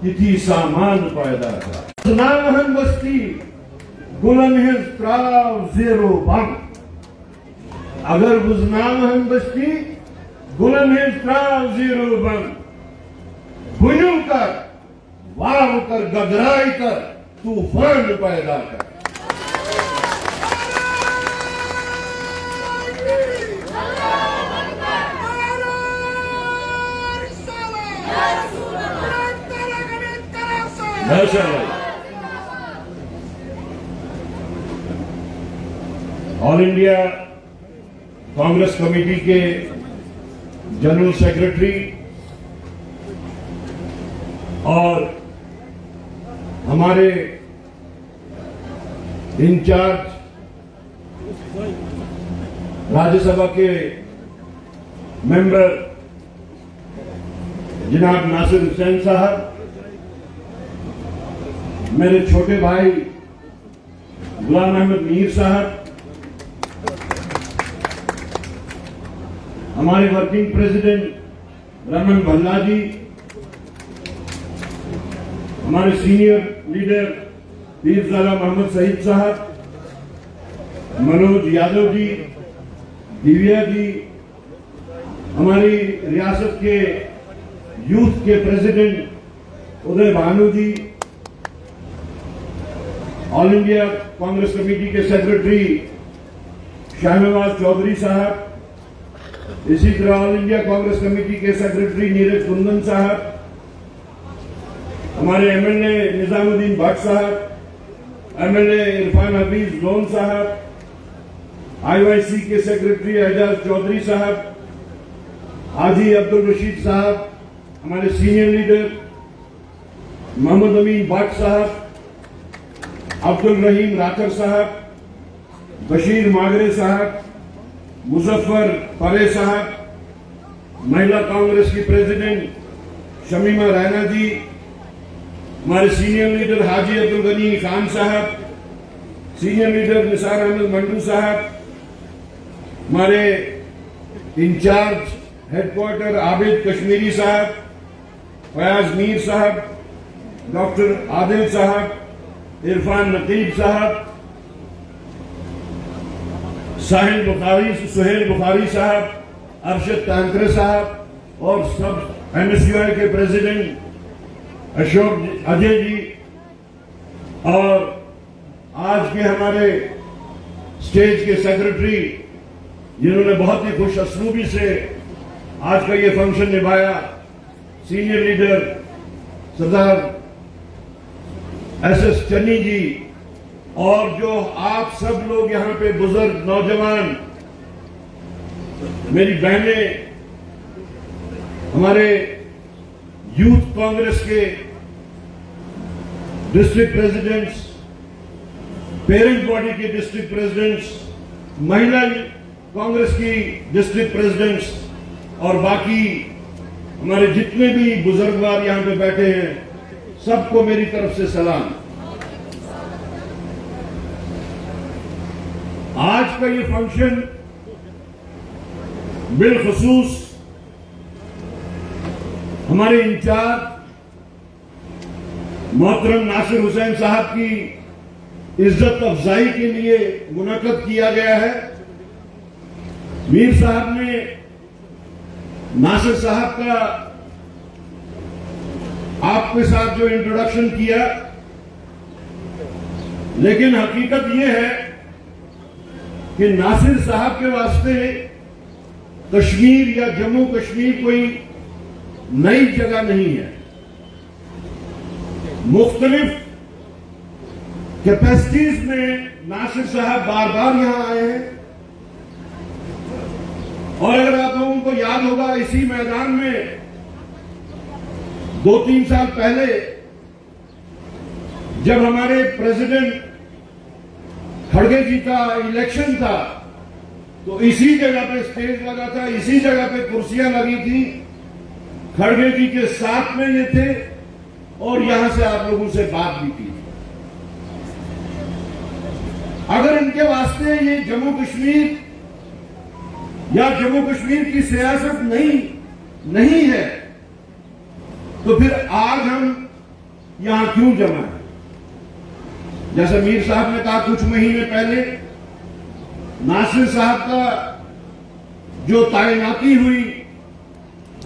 तिथि सामान पैदा कर नामहन बस्ती गुलन है त्राव जेरो बम अगर गुजनामहन बस्ती गुलन है त्राव जेरो बम बुनू कर वाव कर गगराई कर तूफान पैदा कर ऑल इंडिया कांग्रेस कमेटी के जनरल सेक्रेटरी और हमारे इंचार्ज राज्यसभा के मेंबर जनाब नासिर हुसैन साहब, मेरे छोटे भाई गुलाम अहमद मीर साहब, हमारे वर्किंग प्रेसिडेंट रमन भल्ला जी, हमारे सीनियर लीडर पीरजादा मोहम्मद सईद साहब, मनोज यादव जी, दिव्या जी, हमारी रियासत के यूथ के प्रेसिडेंट उदय भानु जी, ऑल इंडिया कांग्रेस कमेटी के सेक्रेटरी शाहनवाज चौधरी साहब, इसी तरह ऑल इंडिया कांग्रेस कमेटी के सेक्रेटरी नीरज कुंदन साहब, हमारे एमएलए निजामुद्दीन भट्ट साहब, एमएलए इरफान हफीज लोन साहब, आईवाईसी के सेक्रेटरी एजाज चौधरी साहब, हाजी अब्दुल रशीद साहब, हमारे सीनियर लीडर मोहम्मद अमीन भट्ट साहब, अब्दुल रहीम राठर साहब, बशीर मागरे साहब, मुजफ्फर परे साहब, महिला कांग्रेस की प्रेसिडेंट शमीमा रैना जी, हमारे सीनियर लीडर हाजी अब्दुल गनी खान साहब, सीनियर लीडर निसार अहमद मंडू साहब, हमारे इंचार्ज हेडक्वार्टर आबिद कश्मीरी साहब, फयाज मीर साहब, डॉक्टर आदिल साहब, इरफान नकीब साहब, सुहेल बुखारी साहब, अरशद तांकरे साहब और सब एमएसयूआई के प्रेसिडेंट अशोक अजय जी, और आज के हमारे स्टेज के सेक्रेटरी जिन्होंने बहुत ही खुश असलूबी से आज का ये फंक्शन निभाया, सीनियर लीडर सरदार एसएस चन्नी जी, और जो आप सब लोग यहां पे बुजुर्ग नौजवान, मेरी बहनें, हमारे यूथ कांग्रेस के डिस्ट्रिक्ट प्रेसिडेंट्स, पेरेंट बॉडी के डिस्ट्रिक्ट प्रेसिडेंट्स, महिला कांग्रेस की डिस्ट्रिक्ट प्रेसिडेंट्स और बाकी हमारे जितने भी बुजुर्गवार यहां पे बैठे हैं, सबको मेरी तरफ से सलाम। आज का ये फंक्शन बिलखुसूस हमारे इंचार्ज मोहतरम नासिर हुसैन साहब की इज्जत अफजाई के लिए मुनक्कद किया गया है। मीर साहब ने नासिर साहब का आपके साथ जो इंट्रोडक्शन किया, लेकिन हकीकत यह है कि नासिर साहब के वास्ते कश्मीर या जम्मू कश्मीर कोई नई जगह नहीं है। मुख्तलिफ कैपेसिटीज में नासिर साहब बार बार यहां आए हैं, और अगर आप लोगों को याद होगा, इसी मैदान में 2-3 साल पहले जब हमारे प्रेसिडेंट खड़गे जी का इलेक्शन था, तो इसी जगह पे स्टेज लगा था, इसी जगह पे कुर्सियां लगी थी, खड़गे जी के साथ में ये थे और यहां से आप लोगों से बात भी की। अगर इनके वास्ते ये जम्मू कश्मीर या जम्मू कश्मीर की सियासत नहीं है, तो फिर आज हम यहां क्यों जमा है? जैसे मीर साहब ने कहा कुछ महीने पहले नासिर साहब का जो तैनाती हुई,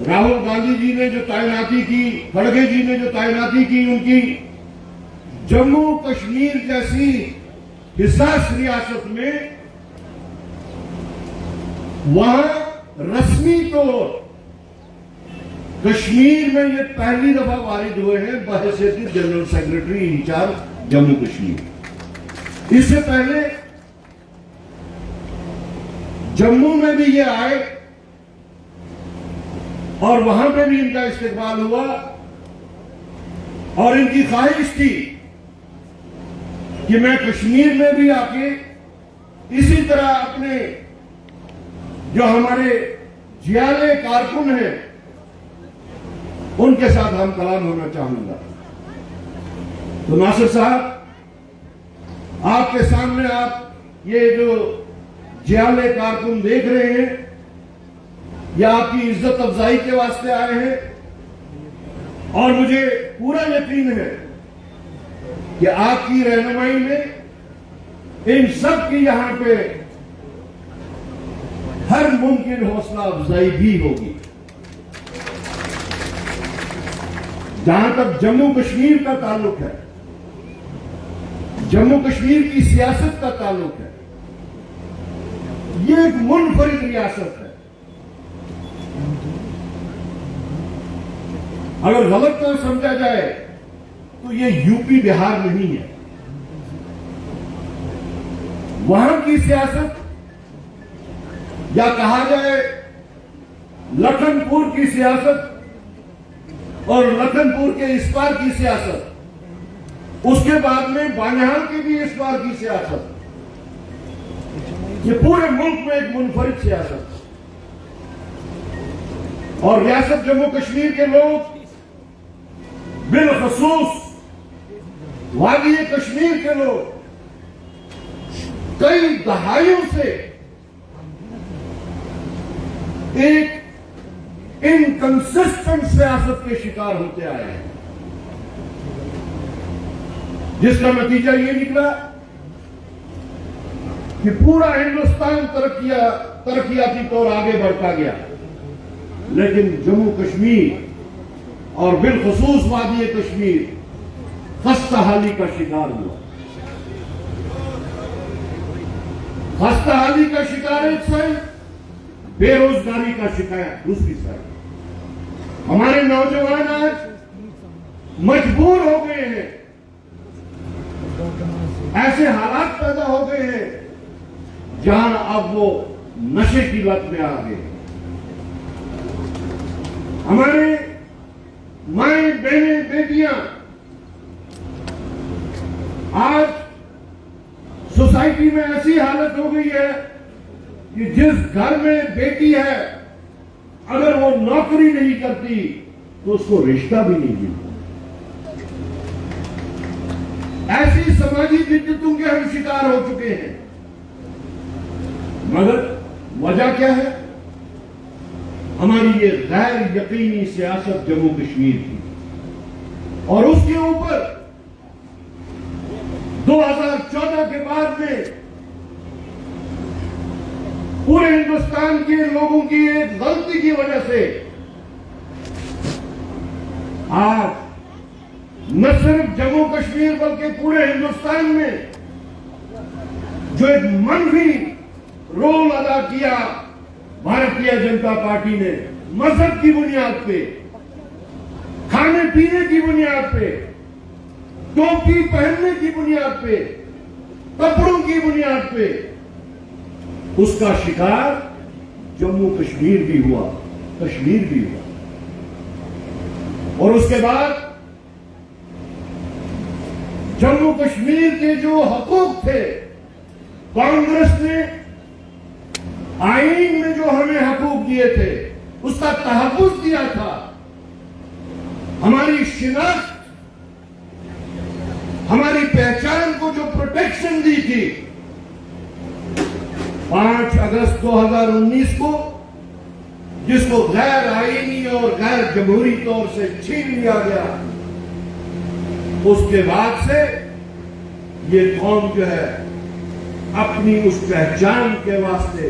राहुल गांधी जी ने जो तैनाती की, खड़गे जी ने जो तैनाती की, उनकी जम्मू कश्मीर जैसी हिस्सास रियासत में वहां रस्मी तौर कश्मीर में ये पहली दफा वारिद हुए हैं बहैसियत general secretary incharge Jammu Kashmir. इससे पहले जम्मू में भी ये आए और वहां पे भी इनका इस्तेकबाल हुआ और इनकी ख्वाहिश थी कि मैं कश्मीर में भी आके इसी तरह अपने जो हमारे जियाले कारकुन हैं उनके साथ हम कलाम होना चाहूंगा। तो नासिर साहब, आपके सामने आप ये जो जियाले कारकुन देख रहे हैं, या आपकी इज्जत अफजाई के वास्ते आए हैं और मुझे पूरा यकीन है कि आपकी रहनुमाई में इन सब की यहां पे हर मुमकिन हौसला अफजाई भी होगी। जहां तक जम्मू कश्मीर का ताल्लुक है, जम्मू कश्मीर की सियासत का ताल्लुक है, ये एक मुनफरिद रियासत है। अगर गलत ना समझा जाए तो ये यूपी बिहार नहीं है। वहां की सियासत, या कहा जाए लखनपुर की सियासत और लखनपुर के इस पार की सियासत, उसके बाद में बानिहाल की भी इस पार की सियासत, ये पूरे मुल्क में एक मुनफरिद सियासत। और रियासत जम्मू कश्मीर के लोग, बिलखसूस वादी कश्मीर के लोग, कई दहाइयों से एक इनकंसिस्टेंट सियासत के शिकार होते आए हैं, जिसका नतीजा ये निकला कि पूरा हिंदुस्तान तरक्कियाती तौर आगे बढ़ता गया, लेकिन जम्मू कश्मीर और बिलखसूस वादी कश्मीर खस्ताहाली का शिकार हुआ। खस्ताहाली का शिकार एक साइड, बेरोजगारी का शिकायत दूसरी साइड। हमारे नौजवान आज मजबूर हो गए हैं, ऐसे हालात पैदा हो गए हैं जहां अब वो नशे की लत में आ गए। हमारे माएं, बहनें, बेटियां आज सोसाइटी में ऐसी हालत हो गई है कि जिस घर में बेटी है, अगर वो नौकरी नहीं करती तो उसको रिश्ता भी नहीं मिलता। ऐसी समाजी दिक्कतों के हम शिकार हो चुके हैं। मगर वजह क्या है? हमारी ये गैर यकीनी सियासत जम्मू कश्मीर की, और उसके ऊपर 2014 के बाद में पूरे हिंदुस्तान के लोगों की एक गलती की वजह से आज न सिर्फ जम्मू कश्मीर बल्कि पूरे हिंदुस्तान में जो एक मनफी रोल अदा किया भारतीय जनता पार्टी ने, मजहब की बुनियाद पे, खाने पीने की बुनियाद पे, टोपी पहनने की बुनियाद पे, कपड़ों की बुनियाद पे, उसका शिकार जम्मू कश्मीर भी हुआ, कश्मीर भी हुआ। और उसके बाद जम्मू कश्मीर के जो हकूक थे, कांग्रेस ने आईन में जो हमें हकूक दिए थे उसका तहफ्फुज़ दिया था। हमारी शिनाख्त, हमारी पहचान को जो प्रोटेक्शन दी थी, 5 अगस्त 2019 को जिसको गैर आईनी और गैर जमहूरी तौर से छीन लिया गया, उसके बाद से ये कौम जो है अपनी उस पहचान के वास्ते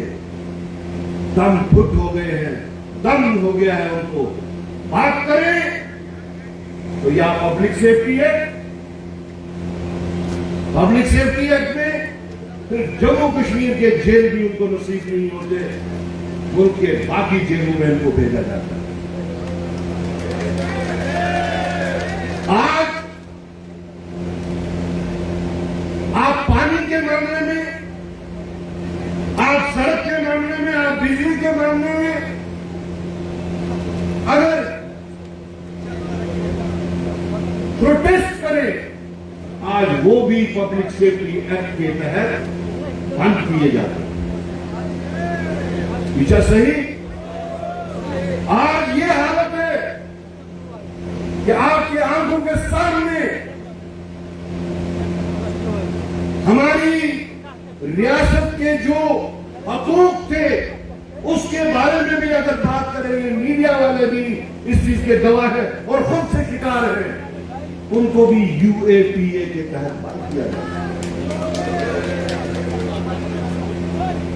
दम घुट हो गए हैं, दम हो गया है उनको। बात करें तो या public safety act, public safety act में फिर जम्मू कश्मीर के जेल भी उनको नसीब नहीं होते, मुल्क के बाकी जेलों में उनको भेजा जाता है। आज आप पानी के मामले में, आप सड़क के मामले में, आप बिजली के मामले में अगर प्रोटेस्ट करें, आज वो भी पब्लिक सेफ्टी एक्ट के तहत बंद किए जाते हैं। पीछा सही, आज ये हालत है कि आपकी आंखों के सामने हमारी रियासत के जो हकूक थे उसके बारे में भी अगर बात करेंगे, मीडिया वाले भी इस चीज के गवाह हैं और खुद से शिकार हैं, उनको भी यूएपीए के तहत बात किया जाता है।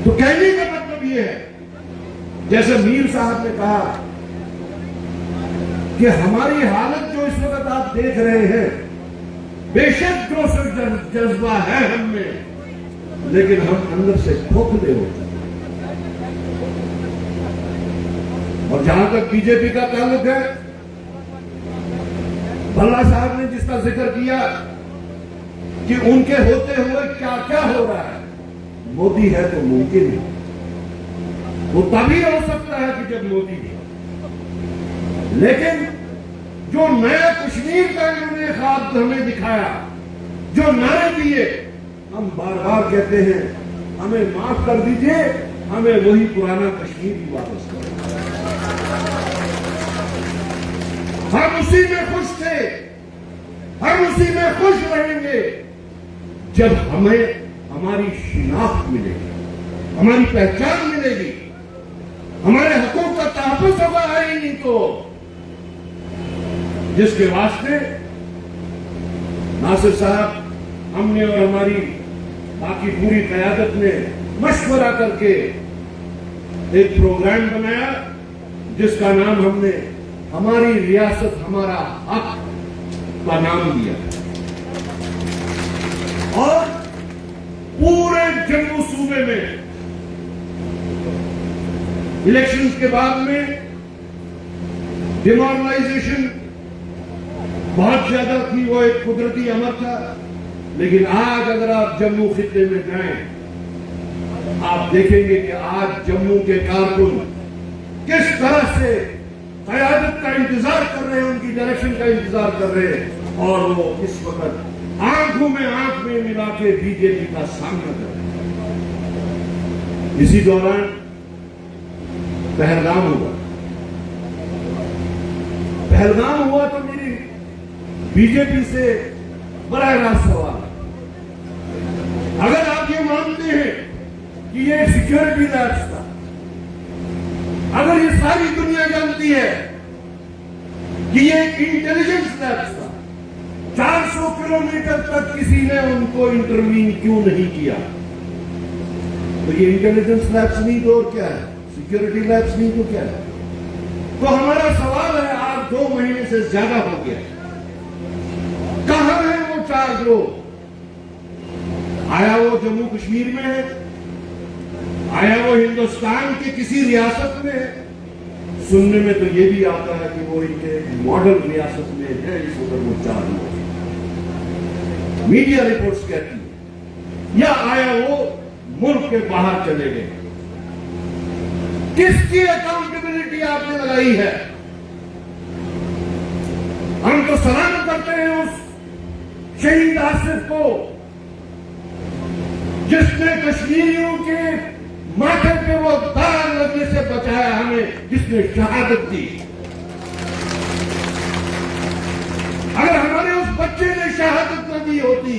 तो कहने का मतलब यह है, जैसे मीर साहब ने कहा कि हमारी हालत जो इस वक्त आप देख रहे हैं, बेशक जोश और जज्बा है हम में, लेकिन हम अंदर से खोखले होते हैं। और जहां तक बीजेपी का ताल्लुक है, भल्ला साहब ने जिसका जिक्र किया कि उनके होते हुए क्या क्या हो रहा है, मोदी है तो मुमकिन है, वो तभी हो सकता है कि जब मोदी है। लेकिन जो नया कश्मीर का इन्होंने ख्वाब हमें दिखाया, जो नारे दिए, हम बार बार कहते हैं हमें माफ कर दीजिए, हमें वही पुराना कश्मीर ही वापस करें। हम उसी में खुश थे, हम उसी में खुश रहेंगे जब हमें हमारी शिनाख्त मिलेगी, हमारी पहचान मिलेगी, हमारे हकूक का तहफ़्फ़ुज़ होगा आईनी को, जिसके वास्ते नासिर साहब, हमने और हमारी बाकी पूरी क़यादत ने मशवरा करके एक प्रोग्राम बनाया जिसका नाम हमने हमारी रियासत हमारा हक का नाम दिया। और पूरे जम्मू सूबे में इलेक्शंस के बाद में डिमोरलाइजेशन बहुत ज्यादा थी, वो एक कुदरती अमर था। लेकिन आज अगर आप जम्मू खित्ते में जाएं, आप देखेंगे कि आज जम्मू के कारकुन किस तरह से क़यादत का इंतजार कर रहे हैं, उनकी डायरेक्शन का इंतजार कर रहे हैं, और वो इस वक्त आंखों में आंख में मिला के बीजेपी का सामना कर रहे हैं। इसी दौरान पहलगाम हुआ। पहलगाम हुआ तो मेरी बीजेपी से बड़ा रास्त सवाल है, अगर आप ये मानते हैं कि ये सिक्योरिटी लैप्स था, अगर ये सारी दुनिया जानती है कि ये इंटेलिजेंस लैप्स था, 400 किलोमीटर तक किसी ने उनको इंटरवीन क्यों नहीं किया? तो ये इंटेलिजेंस लैब्स नहीं तो और क्या है? सिक्योरिटी लैब्स नहीं तो क्या है? तो हमारा सवाल है, आज 2 महीने से ज्यादा हो गया, कहां है वो 4 ग्रोह? आया वो जम्मू कश्मीर में है, आया वो हिंदुस्तान के किसी रियासत में है? सुनने में तो ये भी आता है कि वो इनके मॉडल रियासत में है, इस वक्त वो 4 लोग, मीडिया रिपोर्ट्स कहती है, या आया वो मुल्क के बाहर चले गए। किसकी अकाउंटेबिलिटी आपने लगाई है? हम तो सलाम करते हैं उस शहीद आसिफ को जिसने कश्मीरियों के माथे पे वो दाग लगने से बचाया हमें, जिसने शहादत दी। अगर हमारे उस बच्चे ने शहादत न दी होती,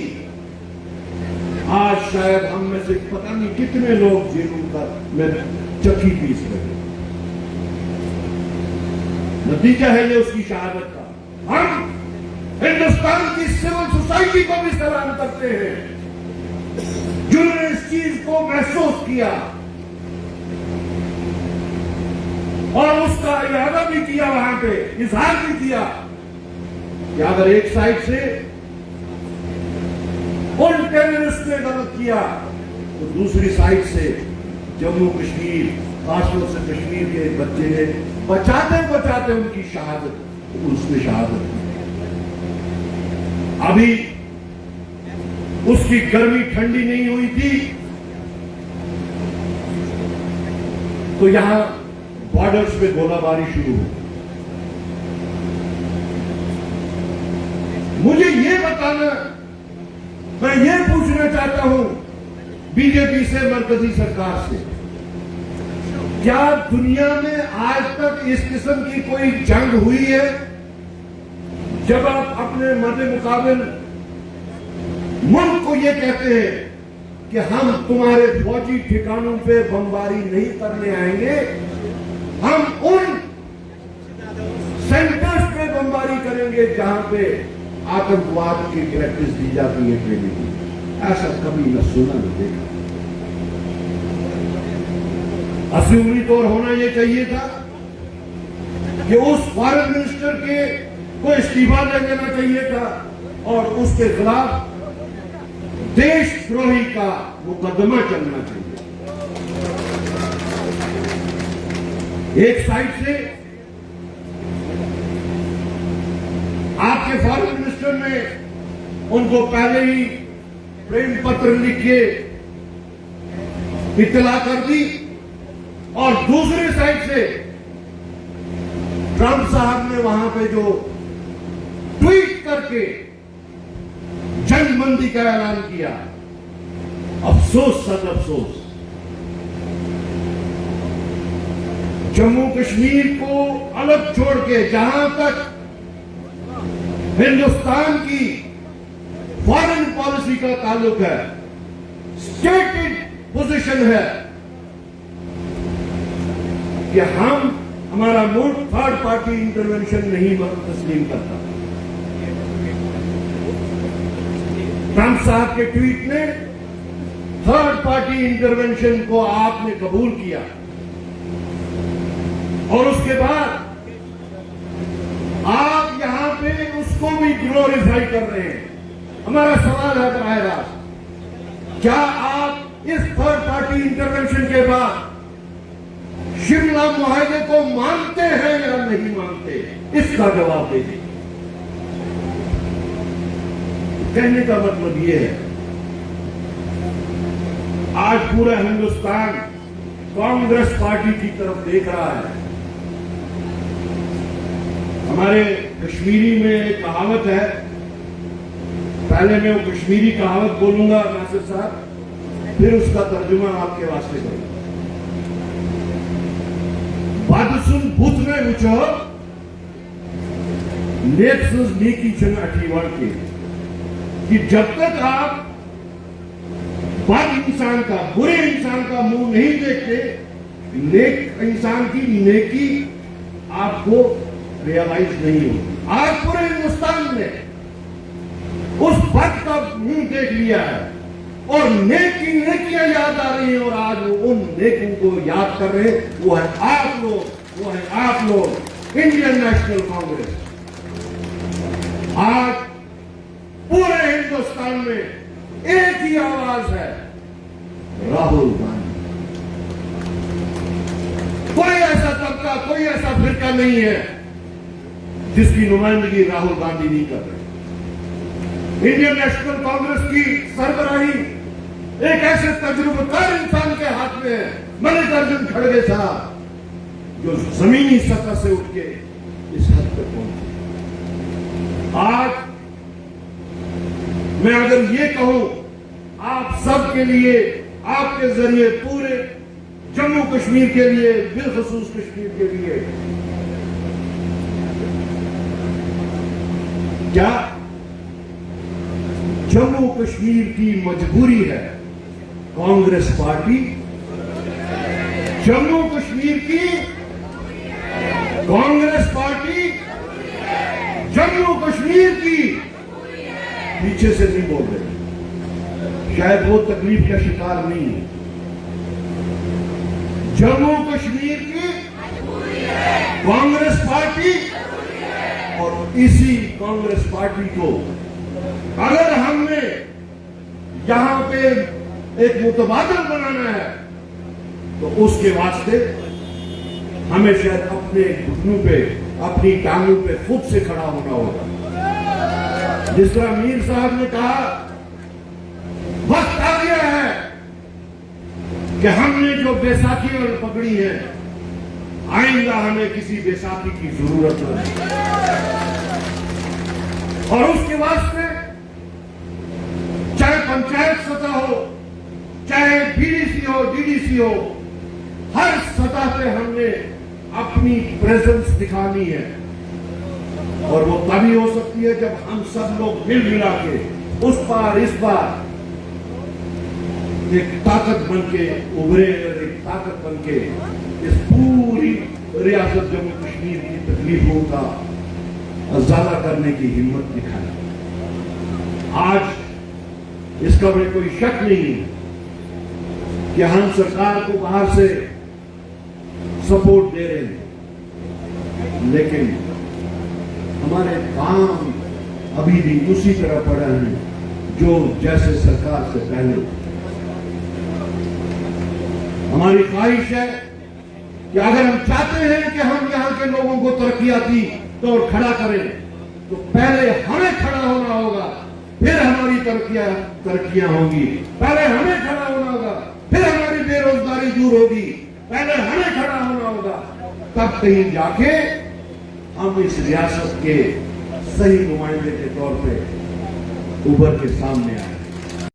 आज शायद हम में से पता नहीं कितने लोग जेलों का में चक्की पीस रहे। नतीजा है ये उसकी शहादत का। हम हिंदुस्तान की सिविल सोसाइटी को भी सलाम करते हैं जिन्होंने इस चीज को महसूस किया और उसका इरादा भी किया, वहां पे इजहार भी किया कि अगर एक साइड से उन टेररिस्ट ने गलत किया तो दूसरी साइड से जम्मू कश्मीर, खासतौर से कश्मीर के एक बच्चे ने बचाते बचाते उनकी शहादत, उसने शहादत की। अभी उसकी गर्मी ठंडी नहीं हुई थी तो यहां बॉर्डर्स पे गोलाबारी शुरू हुई। मुझे ये बताना, मैं ये पूछना चाहता हूं बीजेपी से, मरकजी सरकार से, क्या दुनिया में आज तक इस किस्म की कोई जंग हुई है जब आप अपने मदे मुकाबिल मुल्क को ये कहते हैं कि हम तुम्हारे फौजी ठिकानों पे बमबारी नहीं करने आएंगे, हम उन सेंटर्स पे बमबारी करेंगे जहां पे आतंकवाद की प्रैक्टिस दी जाती है, ट्रेनिंग। ऐसा कभी न सुना न देखा। असली तौर होना यह चाहिए था कि उस फॉरेन मिनिस्टर के को इस्तीफा दे देना चाहिए था और उसके खिलाफ देशद्रोही का मुकदमा चलना चाहिए। एक साइड से आपके फॉरेन मिनिस्टर ने उनको पहले ही प्रेम पत्र लिख के इत्तला कर दी और दूसरी साइड से ट्रंप साहब ने वहां पे जो ट्वीट करके जंगबंदी का ऐलान किया। अफसोस, सद अफसोस, जम्मू कश्मीर को अलग छोड़ के जहां तक हिंदुस्तान की फॉरेन पॉलिसी का ताल्लुक है, स्टेटेड पोजीशन है कि हमारा मुल्क थर्ड पार्टी इंटरवेंशन नहीं तस्लीम करता। ट्रंप साहब के ट्वीट ने थर्ड पार्टी इंटरवेंशन को आपने कबूल किया और उसके बाद आप यहां पे उसको भी ग्लोरीफाई कर रहे हैं। हमारा सवाल है बराह रास्त, क्या आप इस थर्ड पार्टी इंटरवेंशन के बाद शिमला मुआहदे को मानते हैं या नहीं मानते? इसका जवाब दीजिए। कहने का मतलब यह है आज पूरा हिंदुस्तान कांग्रेस पार्टी की तरफ देख रहा है। हमारे कश्मीरी में एक कहावत है, पहले मैं वो कश्मीरी कहावत बोलूंगा नासिर साहब, फिर उसका तर्जुमा आपके वास्ते करूंगा। बादसुन भूत में उचो नेक्सस नेकी चन अठीवाड़ के, कि जब तक आप बद इंसान का, बुरे इंसान का मुंह नहीं देखते, नेक इंसान की नेकी आपको रियलाइज नहीं होगी। आज पूरे हिंदुस्तान ने उस बद का मुंह देख लिया है और नेकियां याद आ रही हैं और आज वो उन नेकियों को याद कर रहे हैं। वो है आप लोग, इंडियन नेशनल कांग्रेस। आज पूरे हिंदुस्तान में एक ही आवाज है, राहुल गांधी। कोई ऐसा तबका, कोई ऐसा फिरका नहीं है जिसकी नुमाइंदगी राहुल गांधी नहीं कर रहे। इंडियन नेशनल कांग्रेस की सरबराही एक ऐसे तजुर्बेकार इंसान के हाथ में है, मल्लिकार्जुन खड़गे साहब, जो जमीनी सतह से उठ के इस हद तक पहुंचे। आज मैं अगर ये कहूं आप सब के लिए, आपके जरिए पूरे जम्मू कश्मीर के लिए, बिलखसूस कश्मीर के लिए, क्या जम्मू कश्मीर की मजबूरी है कांग्रेस पार्टी, जम्मू कश्मीर की कांग्रेस पार्टी जम्मू कश्मीर की पीछे से नहीं बोल रहे, शायद वो तकलीफ का शिकार नहीं है। जम्मू कश्मीर की कांग्रेस पार्टी, और इसी कांग्रेस पार्टी को अगर हमने यहां पे एक मुतबादल बनाना है तो उसके वास्ते हमें शायद अपने घुटनों पे, अपनी टांगों पे खुद से खड़ा होना होगा। जिस तरह मीर साहब ने कहा, वक्त आ गया है कि हमने जो बैसाखी और पकड़ी है, आइंदा हमें किसी बैसाखी की जरूरत नहीं। और उसके वास्ते चाहे पंचायत सतह हो, चाहे बीडीसी हो, डीडीसी हो, हर सतह पे हमने अपनी प्रेजेंस दिखानी है। और वो तभी हो सकती है जब हम सब लोग मिल मिला के उस पार इस पार एक ताकत बन के उभरे, एक ताकत बन के इस पूरी रियासत जम्मू कश्मीर की तकलीफों का अजाला करने की हिम्मत दिखाई। आज इसका में कोई शक नहीं है कि हम सरकार को बाहर से सपोर्ट दे रहे हैं, लेकिन हमारे काम अभी भी उसी तरह पड़े हैं जो जैसे सरकार से पहले। हमारी ख्वाहिश है कि अगर हम चाहते हैं कि हम यहां के लोगों को तरक्कियाती तौर खड़ा करें, तो पहले हमें खड़ा होना होगा, फिर हमारी तरक्कियां होंगी। पहले हमें खड़ा होना होगा, फिर हमारी बेरोजगारी दूर होगी। पहले हमें खड़ा होना होगा, तब कहीं जाके हम इस रियासत के सही नुमाइंदे के तौर पे उभर के सामने आए।